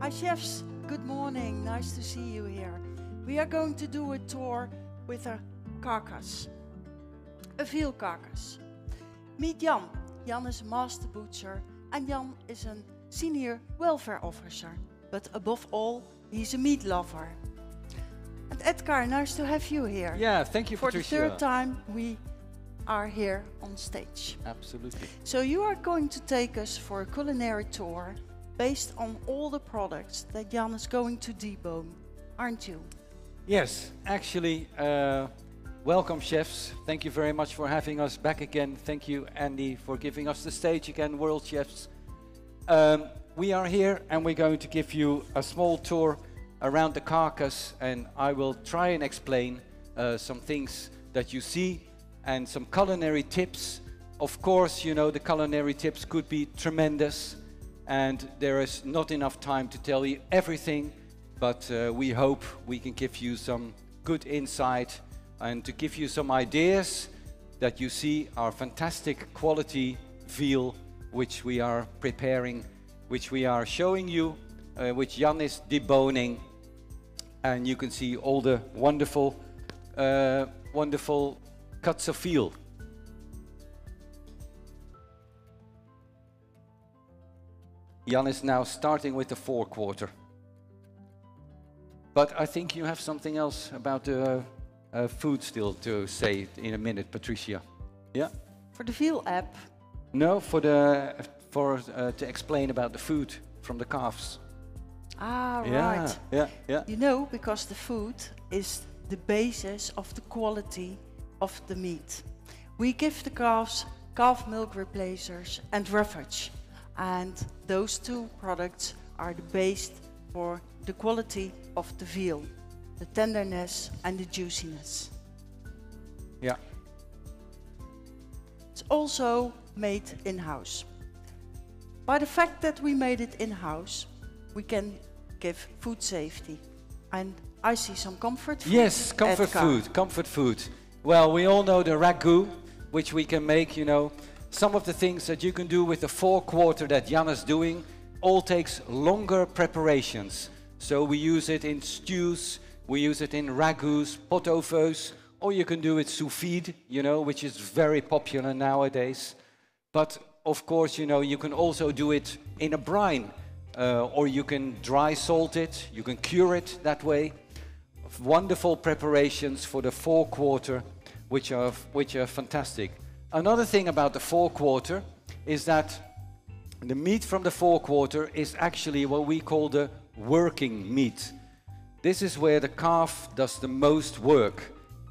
Hi chefs, good morning, nice to see you here. We are going to do a tour with a carcass, a veal carcass. Meet Jan. Jan is a master butcher and Jan is a senior welfare officer. But above all, he's a meat lover. And Edgar, nice to have you here. Yeah, thank you, Patricia. For the third time we are here on stage. Absolutely. So you are going to take us for a culinary tour based on all the products that Jan is going to debone, aren't you? Yes, actually, welcome chefs. Thank you very much for having us back again. Thank you, Andy, for giving us the stage again, Worldchefs. We are here and we're going to give you a small tour around the carcass, and I will try and explain some things that you see and some culinary tips. Of course, you know, the culinary tips could be tremendous, and there is not enough time to tell you everything, but we hope we can give you some good insight and to give you some ideas that you see our fantastic quality veal which we are preparing, which we are showing you, which Jan is deboning, and you can see all the wonderful wonderful cuts of veal. Jan is now starting with the forequarter. But I think you have something else about the food still to say in a minute, Patricia. Yeah? For the veal app? No, to explain about the food from the calves. Ah, yeah, right. Yeah. You know, because the food is the basis of the quality of the meat. We give the calves calf milk replacers and roughage. And those two products are the base for the quality of the veal, the tenderness and the juiciness. Yeah. It's also made in-house. By the fact that we made it in-house, we can give food safety. And I see some comfort food. Yes, comfort food. Well, we all know the ragu, which we can make, you know. Some of the things that you can do with the forequarter that Jan is doing all takes longer preparations. So we use it in stews, we use it in ragus, pot-au-feux, or you can do it sous vide, you know, which is very popular nowadays. But of course, you know, you can also do it in a brine, or you can dry salt it, you can cure it that way. Wonderful preparations for the forequarter, which are fantastic. Another thing about the forequarter is that the meat from the forequarter is actually what we call the working meat. This is where the calf does the most work.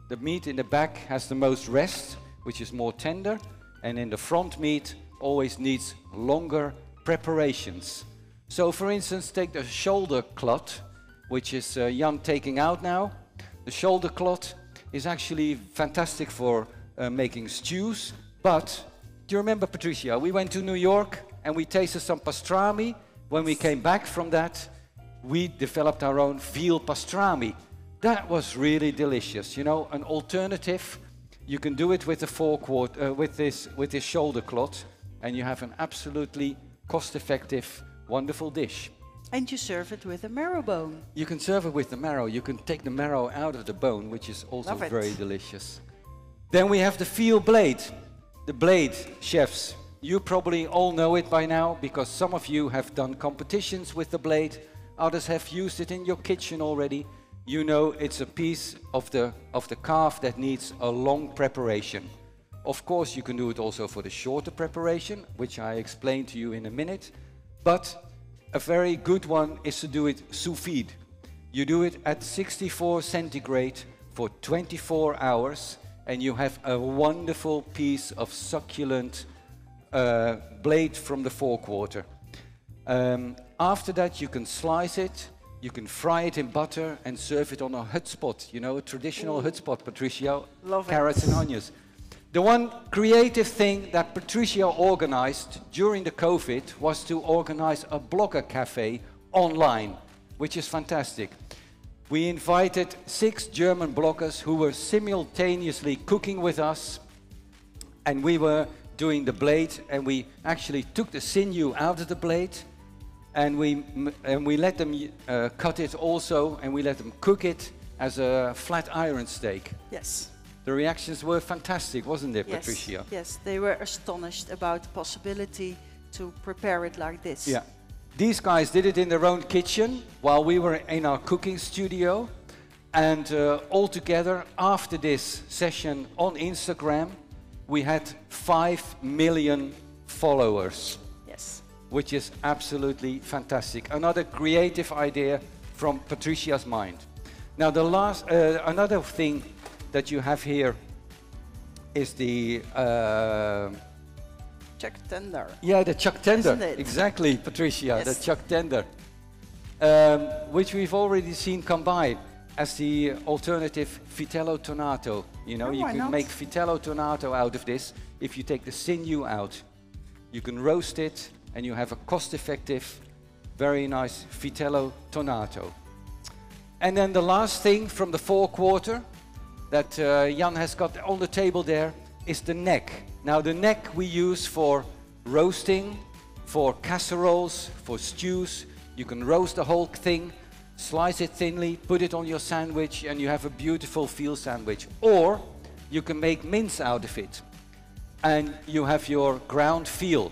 The meat in the back has the most rest, which is more tender, and in the front meat always needs longer preparations. So for instance, take the shoulder clot, which is Jan taking out now. The shoulder clot is actually fantastic for making stews, but do you remember, Patricia, we went to New York and we tasted some pastrami. When we came back from that, we developed our own veal pastrami. That was really delicious, you know, an alternative. You can do it with the forequarter, with this shoulder clot, and you have an absolutely cost-effective, wonderful dish. And you serve it with a marrow bone. You can serve it with the marrow. You can take the marrow out of the bone, which is also Love it. very delicious. Then we have the veal blade. The blade, chefs, you probably all know it by now because some of you have done competitions with the blade. Others have used it in your kitchen already. You know it's a piece of the calf that needs a long preparation. Of course, you can do it also for the shorter preparation, which I explain to you in a minute. But a very good one is to do it sous vide. You do it at 64 centigrade for 24 hours. And you have a wonderful piece of succulent blade from the forequarter. After that, you can slice it, you can fry it in butter and serve it on a hutspot, you know, a traditional hutspot, Patricia. Love carrots it. and onions. The one creative thing that Patricia organized during the COVID was to organize a blogger cafe online, which is fantastic. We invited 6 German bloggers who were simultaneously cooking with us, and we were doing the blade, and we actually took the sinew out of the blade, and we let them cut it also, and we let them cook it as a flat iron steak. Yes. The reactions were fantastic, wasn't it, Yes. Patricia? Yes, they were astonished about the possibility to prepare it like this. Yeah. These guys did it in their own kitchen while we were in our cooking studio. And all together, after this session on Instagram, we had 5 million followers. Yes. Which is absolutely fantastic. Another creative idea from Patricia's mind. Now, the last, another thing that you have here is the chuck tender. Yeah, the chuck tender. Isn't it? Exactly, Patricia, Yes. the chuck tender, which we've already seen come by as the alternative vitello tonato. You know, Oh, you why can not? make vitello tonato out of this if you take the sinew out. You can roast it, and you have a cost-effective, very nice vitello tonato. And then the last thing from the forequarter that Jan has got on the table there is the neck. Now the neck we use for roasting, for casseroles, for stews. You can roast the whole thing, slice it thinly, put it on your sandwich, and you have a beautiful veal sandwich. Or you can make mince out of it, and you have your ground veal.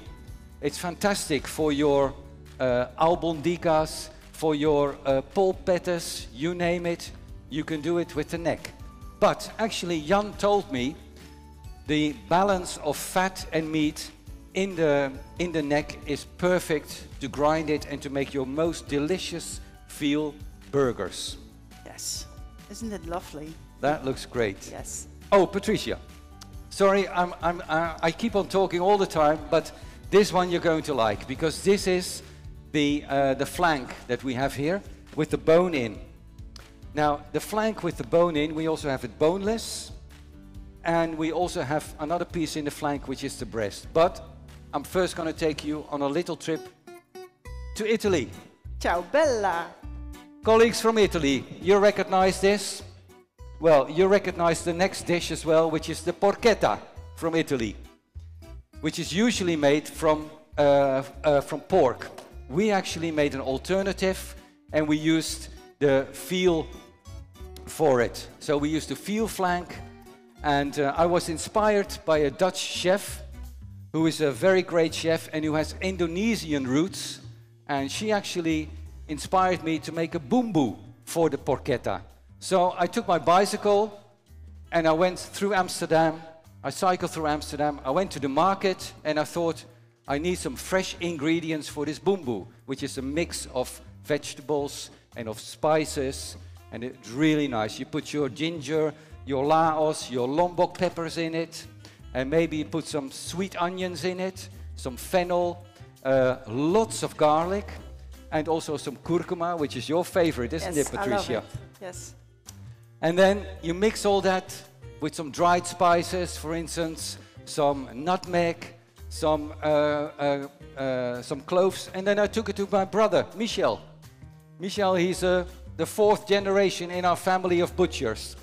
It's fantastic for your albondigas, for your polpettas, you name it. You can do it with the neck. But actually, Jan told me the balance of fat and meat in the neck is perfect to grind it and to make your most delicious veal burgers. Yes. Isn't it lovely? That looks great. Yes. Oh, Patricia. Sorry, I keep on talking all the time, but this one you're going to like, because this is the flank that we have here with the bone in. Now, the flank with the bone in, we also have it boneless, and we also have another piece in the flank, which is the breast. But I'm first going to take you on a little trip to Italy. Ciao Bella. Colleagues from Italy, you recognize this? Well, you recognize the next dish as well, which is the porchetta from Italy, which is usually made from pork. We actually made an alternative, and we used the veal for it. So we used the veal flank, and I was inspired by a Dutch chef who is a very great chef and who has Indonesian roots, and she actually inspired me to make a bumbu for the porchetta. So I took my bicycle and I went through Amsterdam. I cycled through Amsterdam. I went to the market and I thought I need some fresh ingredients for this bumbu, which is a mix of vegetables and of spices, and it's really nice. You put your ginger, your laos, your lombok peppers in it, and maybe you put some sweet onions in it, some fennel, lots of garlic, and also some curcuma, which is your favorite, isn't it, Patricia? I love it. Yes. And then you mix all that with some dried spices, for instance, some nutmeg, some cloves, and then I took it to my brother, Michel. Michel, he's the 4th generation in our family of butchers.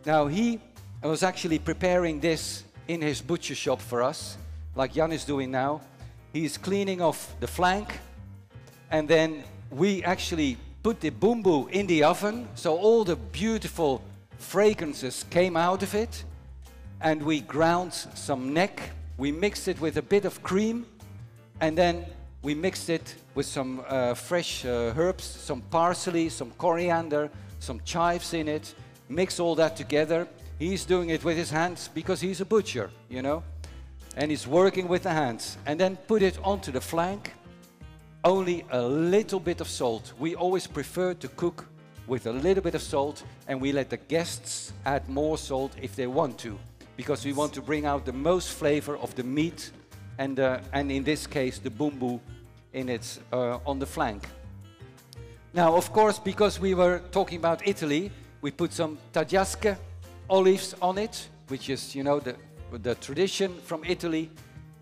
Now he was actually preparing this in his butcher shop for us, like Jan is doing now. He's cleaning off the flank, and then we actually put the bumbu in the oven, so all the beautiful fragrances came out of it, and we ground some neck. We mixed it with a bit of cream, and then we mixed it with some fresh herbs, some parsley, some coriander, some chives in it. Mix all that together. He's doing it with his hands because he's a butcher, you know, and he's working with the hands. And then put it onto the flank. Only a little bit of salt. We always prefer to cook with a little bit of salt, and we let the guests add more salt if they want to, because we want to bring out the most flavor of the meat, and in this case the bumbu in its on the flank. Now, of course, because we were talking about Italy, we put some taggiasche olives on it, which is, you know, the tradition from Italy,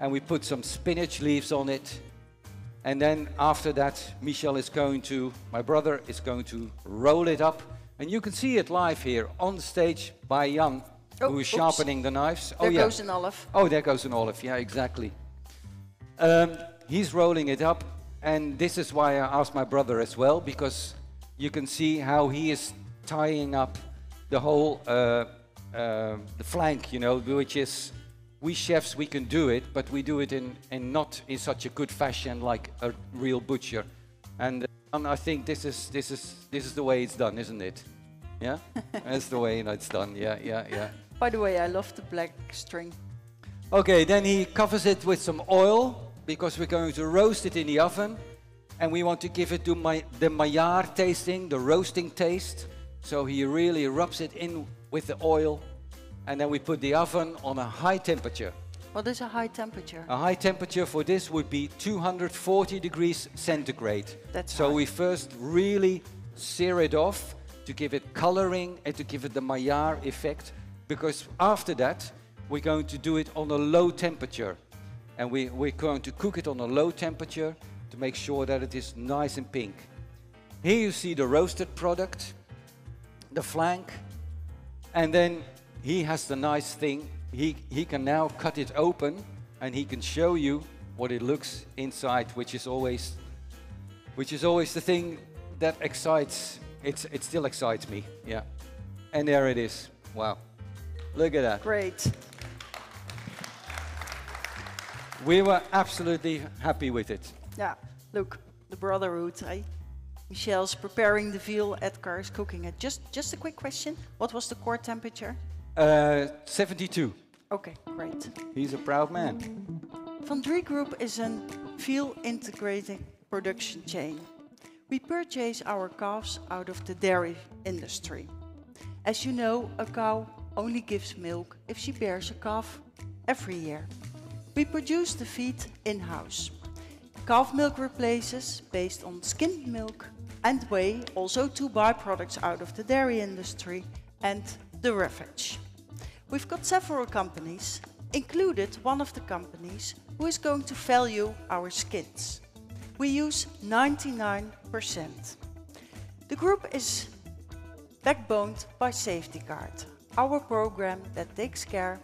and we put some spinach leaves on it. And then after that, Michel is going to, my brother is going to roll it up, and you can see it live here on the stage by Jan, who is sharpening the knives. There goes an olive. Oh, there goes an olive. Yeah, exactly. He's rolling it up, And this is why I asked my brother as well, because you can see how he is tying up the whole the flank, you know, which is, we chefs, we can do it, but we do it in not in such a good fashion like a real butcher. And I think this is the way it's done, isn't it? Yeah, that's the way it's done. Yeah. By the way, I love the black string. Okay, then he covers it with some oil because we're going to roast it in the oven, and we want to give it to the Maillard tasting, the roasting taste. So he really rubs it in with the oil, and then we put the oven on a high temperature. What is a high temperature? A high temperature for this would be 240 degrees centigrade. That's so high. we first really sear it off to give it coloring and to give it the Maillard effect, because after that we're going to do it on a low temperature, and we're going to cook it on a low temperature to make sure that it is nice and pink. Here you see the roasted product, the flank, and then he has the nice thing. He can now cut it open and he can show you what it looks inside, which is always the thing that excites. It still excites me, yeah. And there it is. Wow, look at that. Great. We were absolutely happy with it. Yeah, look, the brotherhood, eh? Michelle's preparing the veal, Edgar is cooking it. Just a quick question. What was the core temperature? 72. Okay, great. He's a proud man. Van Drie Group is a veal integrated production chain. We purchase our calves out of the dairy industry. As you know, a cow only gives milk if she bears a calf every year. We produce the feed in-house. Calf milk replaces based on skimmed milk and whey, also two byproducts out of the dairy industry, and the roughage. We've got several companies, included one of the companies who is going to value our skins. We use 99%. The group is backboned by Safety Guard, our program that takes care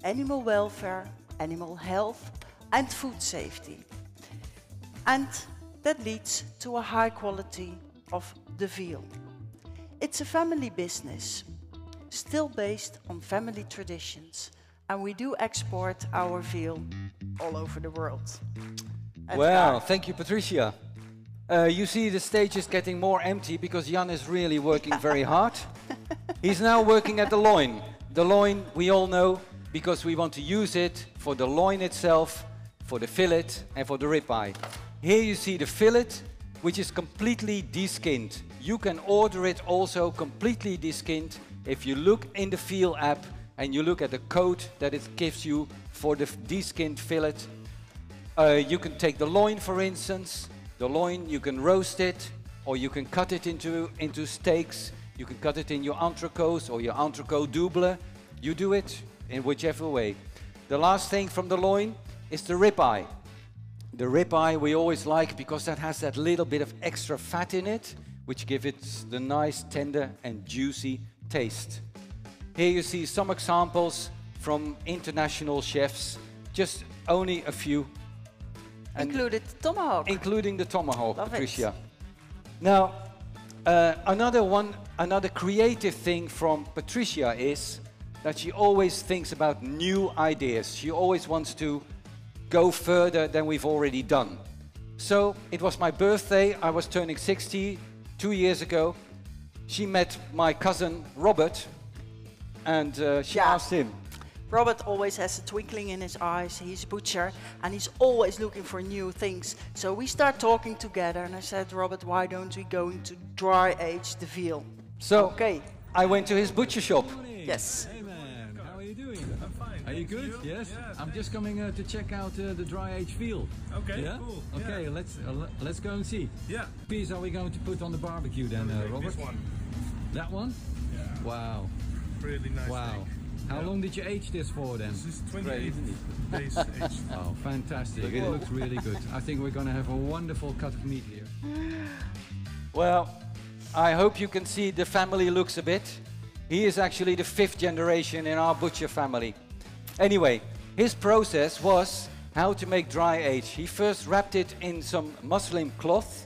animal welfare, animal health and food safety. And that leads to a high quality of the veal. It's a family business, still based on family traditions, and we do export our veal all over the world. Well, thank you, Patricia. You see the stage is getting more empty because Jan is really working very hard. He's now working at the loin. The loin we all know because we want to use it for the loin itself, for the fillet and for the ribeye. Here you see the fillet, which is completely deskinned. You can order it also completely deskinned. If you look in the Veal app and you look at the code that it gives you for the deskinned fillet, you can take the loin, for instance. The loin, you can roast it, or you can cut it into steaks. You can cut it in your entrecôtes or your entrecôte double. You do it in whichever way. The last thing from the loin is the ribeye. The ribeye we always like because that has that little bit of extra fat in it, which gives it the nice, tender and juicy taste. Here you see some examples from international chefs, just only a few. Included tomahawk. Including the tomahawk, Love Patricia. It. Now, another creative thing from Patricia is that she always thinks about new ideas. She always wants to go further than we've already done. So it was my birthday. I was turning 60 2 years ago. She met my cousin Robert, and she asked him. Robert always has a twinkling in his eyes. He's a butcher and he's always looking for new things. So we start talking together and I said, Robert, why don't we go into dry age the veal? So okay. I went to his butcher shop. Yes. Hey man, how are you doing? I'm fine. Are you good? Yes? I'm just coming to check out the dry age veal. Okay, yeah? cool. Okay, let's go and see. Yeah. Piece are we going to put on the barbecue then, Robert? This one. That one? Yeah. Wow. Really nice. Wow. Steak. How long did you age this for then? This is 28 days aged. Oh, fantastic. It looks really good. I think we're going to have a wonderful cut of meat here. Well, I hope you can see the family looks a bit. He is actually the 5th generation in our butcher family. Anyway, his process was how to make dry age. He first wrapped it in some muslin cloth,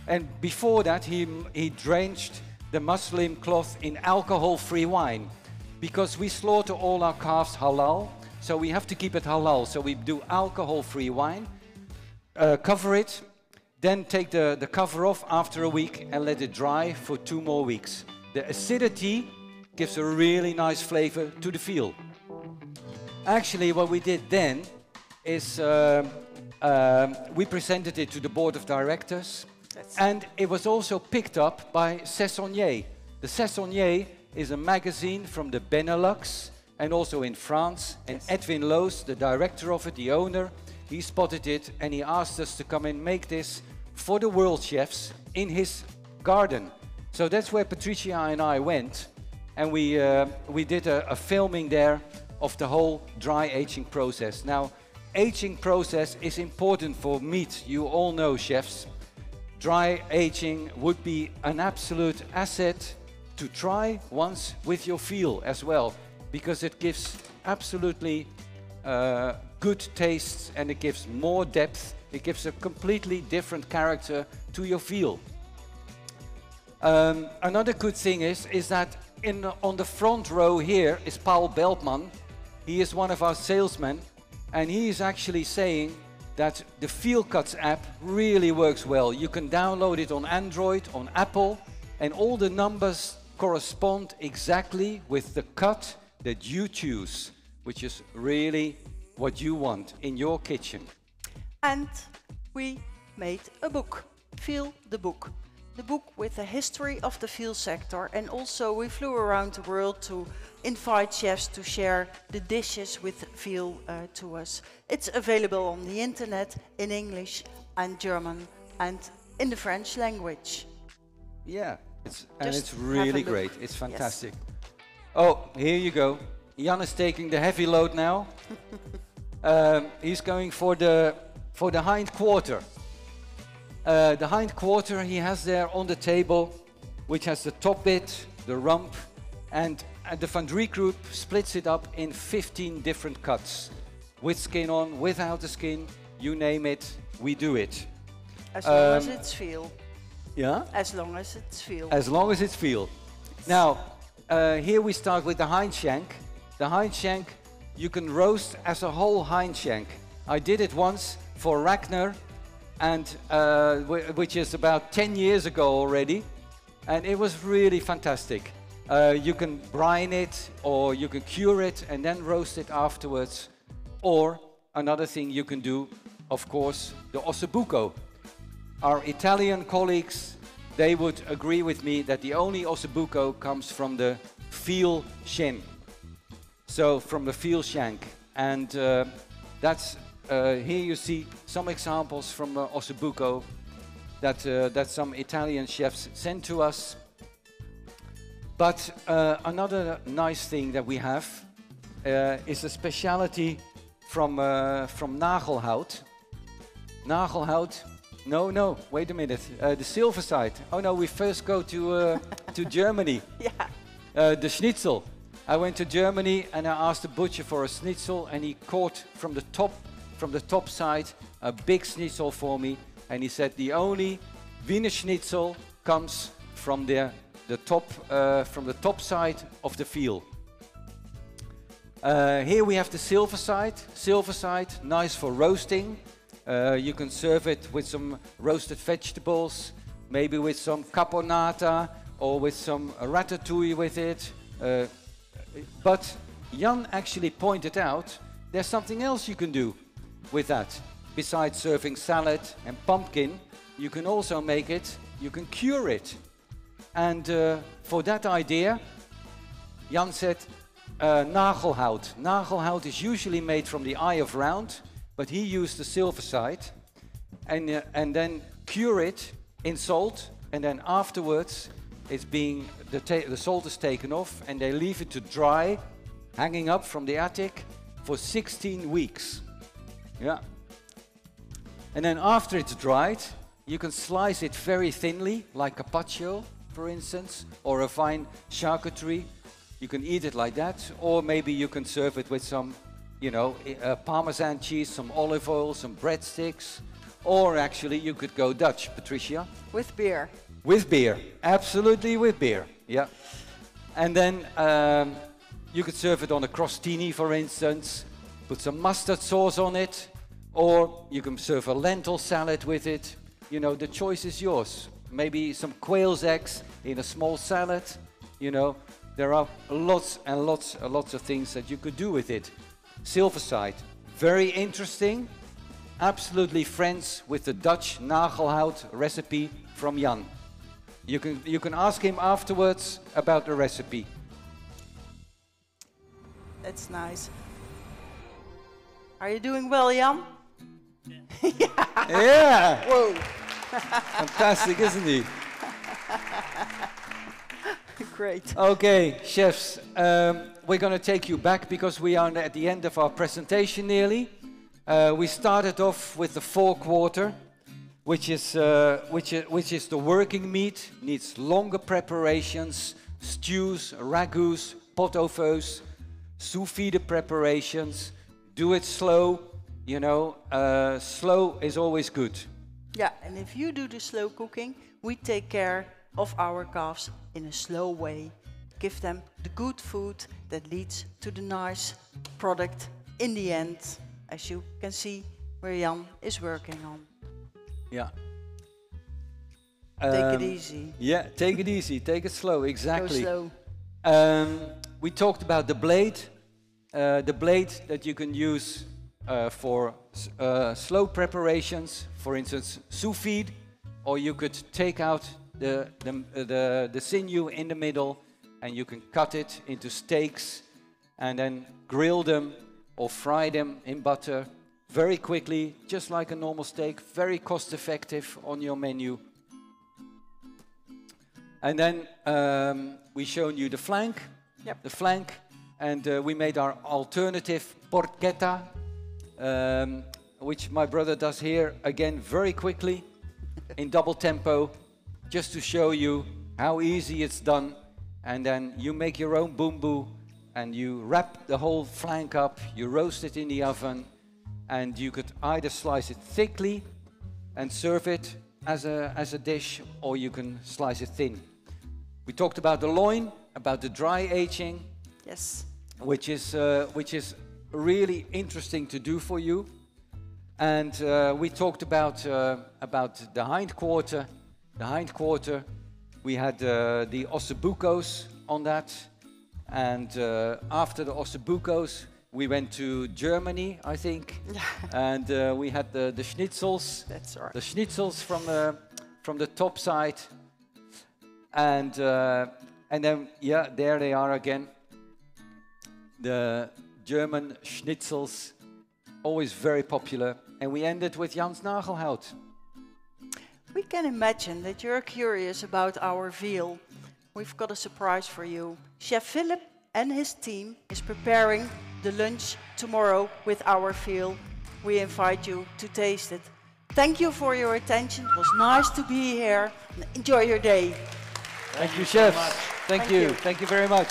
and before that he drenched the muslin cloth in alcohol-free wine, because we slaughter all our calves halal, so we have to keep it halal. So we do alcohol-free wine, cover it, then take the cover off after a week and let it dry for 2 more weeks. The acidity gives a really nice flavor to the veal. Actually, what we did then is we presented it to the board of directors, and it was also picked up by Saisonnier. The Saisonnier is a magazine from the Benelux and also in France, and Edwin Loos, the director of it, the owner, he spotted it and he asked us to come and make this for the Worldchefs in his garden. So that's where Patricia and I went, and we did a filming there of the whole dry aging process. Now, aging process is important for meat. You all know, chefs. Dry aging would be an absolute asset to try once with your veal as well, because it gives absolutely good tastes, and it gives more depth. It gives a completely different character to your veal. Another good thing is that on the front row here is Paul Beltman. He is one of our salesmen, and he is actually saying that the Veal Cuts app really works well. You can download it on Android, on Apple, and all the numbers correspond exactly with the cut that you choose, which is really what you want in your kitchen. And we made a book, Veal the Book. The book with the history of the veal sector, and also we flew around the world to invite chefs to share the dishes with veal to us. It's available on the internet in English and German and in the French language. Yeah, Just it's really have a look. great. It's fantastic. Yes. Oh, here you go. Jan is taking the heavy load now. He's going for the hind quarter. The hind quarter he has there on the table, which has the top bit, the rump, and the Van Drie group splits it up in 15 different cuts. With skin on, without the skin, you name it, we do it. As long as it's veal. Yeah? As long as it's veal. As long as it's veal. Now, here we start with the hind shank. The hind shank you can roast as a whole hind shank. I did it once for Ragnar, and which is about 10 years ago already, and it was really fantastic. You can brine it, or you can cure it and then roast it afterwards. Or another thing you can do, of course, the ossobuco. Our Italian colleagues, they would agree with me that the only ossobuco comes from the veal shin, so from the veal shank, and that's here you see some examples from ossobuco that some Italian chefs sent to us. But another nice thing that we have is a speciality from nagelhout. Nagelhout. No, wait a minute. The Silverside. Oh no, we first go to Germany. Yeah. The schnitzel. I went to Germany and I asked the butcher for a schnitzel, and he caught from the top side a big schnitzel for me, and he said the only Wiener Schnitzel comes from the top side of the veal. Here we have the Silverside. Silverside, nice for roasting. You can serve it with some roasted vegetables, maybe with some caponata or with some ratatouille with it. But Jan actually pointed out there's something else you can do with that. Besides serving salad and pumpkin, you can also make it, you can cure it. And for that idea, Jan said nagelhout. Nagelhout is usually made from the eye of round, but he used the Silverside, and then cure it in salt, and then afterwards it's being the salt is taken off, and they leave it to dry, hanging up from the attic for 16 weeks. Yeah. And then after it's dried, you can slice it very thinly, like carpaccio, for instance, or a fine charcuterie. You can eat it like that, or maybe you can serve it with some you know, Parmesan cheese, some olive oil, some breadsticks, or actually you could go Dutch, Patricia. With beer. With beer, absolutely with beer, yeah. And then you could serve it on a crostini, for instance, put some mustard sauce on it, or you can serve a lentil salad with it. You know, the choice is yours. Maybe some quail's eggs in a small salad, you know. There are lots and lots of things that you could do with it. Silverside, very interesting. Absolutely friends with the Dutch nagelhout recipe from Jan. You can ask him afterwards about the recipe. That's nice. Are you doing well, Jan? Yeah! Whoa! Fantastic, isn't he? Great. Okay, chefs, we're going to take you back because we are at the end of our presentation nearly. We started off with the 4-quarter, which is the working meat. Needs longer preparations, stews, ragouts, pot-au-feux, sous vide preparations. Do it slow, you know. Slow is always good. Yeah, and if you do the slow cooking, we take care of our calves in a slow way. Give them the good food that leads to the nice product in the end, as you can see where Jan is working on. Yeah. Take it easy. Yeah, take it easy, take it slow, exactly. Go slow. We talked about the blade that you can use for slow preparations, for instance, sous vide, or you could take out the sinew in the middle and you can cut it into steaks and then grill them or fry them in butter very quickly, just like a normal steak, very cost effective on your menu. And then we shown you the flank, and we made our alternative porqueta, which my brother does here again very quickly in double tempo, just to show you how easy it's done. And then you make your own boombo and you wrap the whole flank up, you roast it in the oven, and you could either slice it thickly and serve it as a dish, or you can slice it thin. We talked about the loin, about the dry aging, Yes. which is really interesting to do for you. And we talked about the hindquarter. The hindquarter, we had the ossobucos on that, and after the ossobucos, we went to Germany, I think, and we had the schnitzels. That's right. The schnitzels from the top side, and then there they are again. The German schnitzels, always very popular, and we ended with Jan's nagelhout. We can imagine that you're curious about our veal. We've got a surprise for you. Chef Philip and his team is preparing the lunch tomorrow with our veal. We invite you to taste it. Thank you for your attention. It was nice to be here. Enjoy your day. Thank you, chefs. Thank you. Thank you very much.